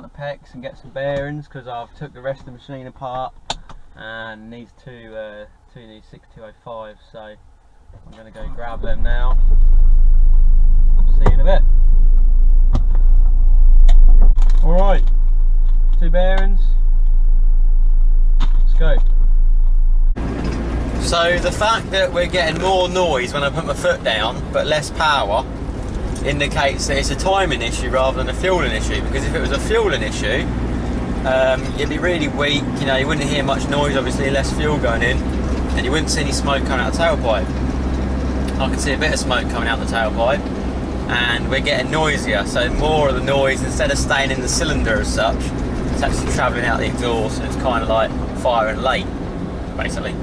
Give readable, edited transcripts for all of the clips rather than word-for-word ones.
mount the pecs and get some bearings, because I've took the rest of the machine apart and needs two these 6205, so I'm going to go grab them now. See you in a bit. Alright, two bearings, let's go. So the fact that we're getting more noise when I put my foot down but less power indicates that it's a timing issue rather than a fueling issue, because if it was a fueling issue, you'd be really weak, you know, you wouldn't hear much noise, obviously less fuel going in, and you wouldn't see any smoke coming out the tailpipe. I can see a bit of smoke coming out the tailpipe, and we're getting noisier, so more of the noise, instead of staying in the cylinder as such, it's actually travelling out the exhaust, and it's kind of like firing late, basically.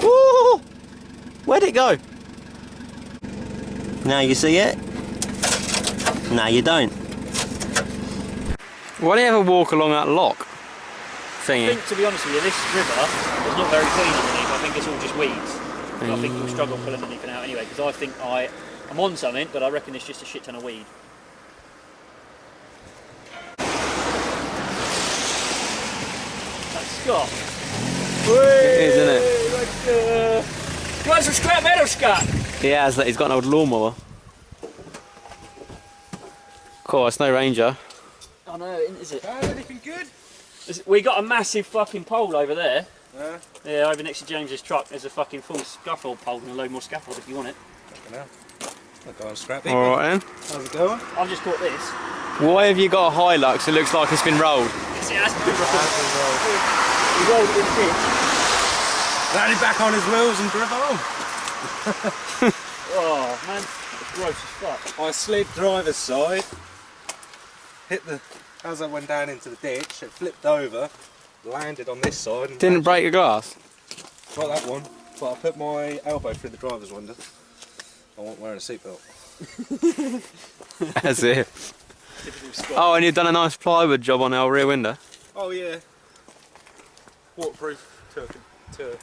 Woo! Where'd it go? Now you see it? Now you don't. Why don't you ever walk along that lock thingy? I think, to be honest with you, this river is not very clean underneath. I think it's all just weeds. And I think you'll struggle pulling anything out anyway, because I think I'm on something, but I reckon it's just a shit ton of weed. That's Scott. It is, isn't it? You want some scrap metal, Scott? He has, he's got an old lawnmower. Of course, no Ranger. I know, is it? Anything good? We got a massive fucking pole over there. Yeah, over next to James's truck. There's a fucking full scaffold pole and a load more scaffold if you want it. I'll go on scrappy. Alright then. How's it going? I've just caught this. Why have you got a Hilux? It looks like it's been rolled. Yes, it has been rolled. He rolled it in the ditch. Landed back on his wheels and drove home. Oh man, it's gross as fuck. I slid driver's side, hit the, as I went down into the ditch, it flipped over, landed on this side. And Didn't break your glass? Not that one, but I put my elbow through the driver's window. I wasn't wearing a seatbelt. As if. Oh, and you've done a nice plywood job on our rear window? Oh yeah. Waterproof To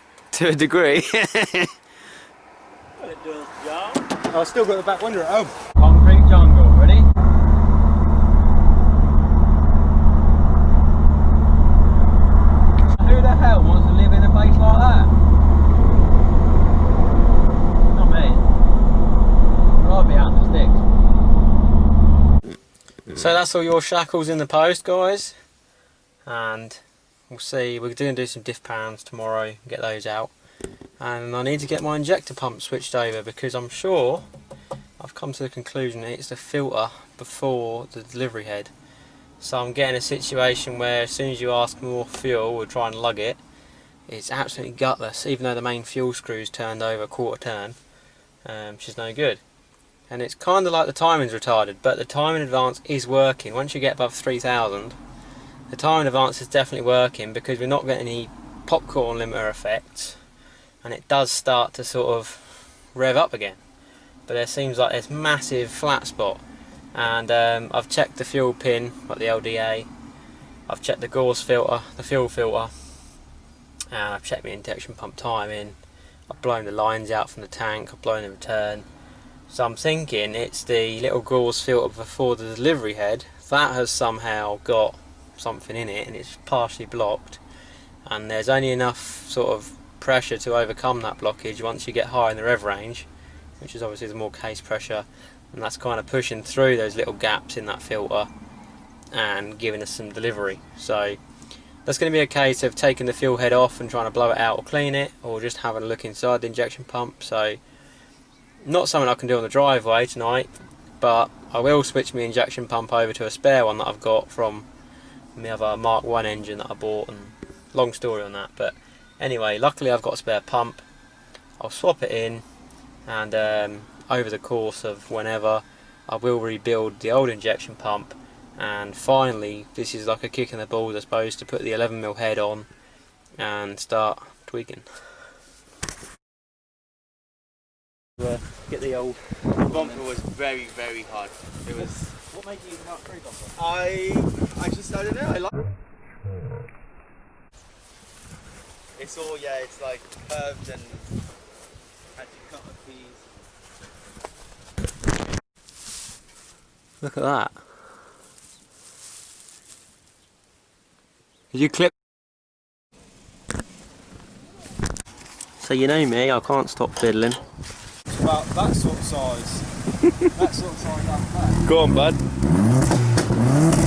a degree. Well, it does, John. I've still got the back window at home. Concrete jungle, ready? Who the hell wants to live in a place like that? Not me. I'd be out in the sticks. So that's all your shackles in the post, guys. And we'll see, we're going to do some diff pans tomorrow, get those out. And I need to get my injector pump switched over, because I'm sure I've come to the conclusion that it's the filter before the delivery head. So I'm getting a situation where as soon as you ask more fuel or try and lug it, it's absolutely gutless, even though the main fuel screw's turned over a quarter turn, which is no good. And it's kind of like the timing's retarded, but the timing advance is working. Once you get above 3000, the timing advance is definitely working, because we're not getting any popcorn limiter effects, and it does start to sort of rev up again. But there seems like there's massive flat spot, and I've checked the fuel pin, like the LDA, I've checked the gauze filter, the fuel filter, and I've checked my injection pump timing, I've blown the lines out from the tank, I've blown the return. So I'm thinking it's the little gauze filter before the delivery head that has somehow got something in it and it's partially blocked, and there's only enough sort of pressure to overcome that blockage once you get higher in the rev range, which is obviously the more case pressure, and that's kind of pushing through those little gaps in that filter and giving us some delivery. So that's going to be a case of taking the fuel head off and trying to blow it out or clean it, or just having a look inside the injection pump. So not something I can do on the driveway tonight, but I will switch my injection pump over to a spare one that I've got from the other Mark 1 engine that I bought, and long story on that. But anyway, luckily I've got a spare pump. I'll swap it in, and over the course of whenever, I will rebuild the old injection pump, and finally this is like a kick in the balls, I suppose, to put the 11mm head on and start tweaking. Get the old bumper was very, very hard. It was. What made you use Mark 3 bumper? I don't know. I like. It's all, yeah. It's like curved and had to cut the keys. Look at that. You clip. So you know me, I can't stop fiddling. It's about that sort of size. That sort of size up there. Go on, bud.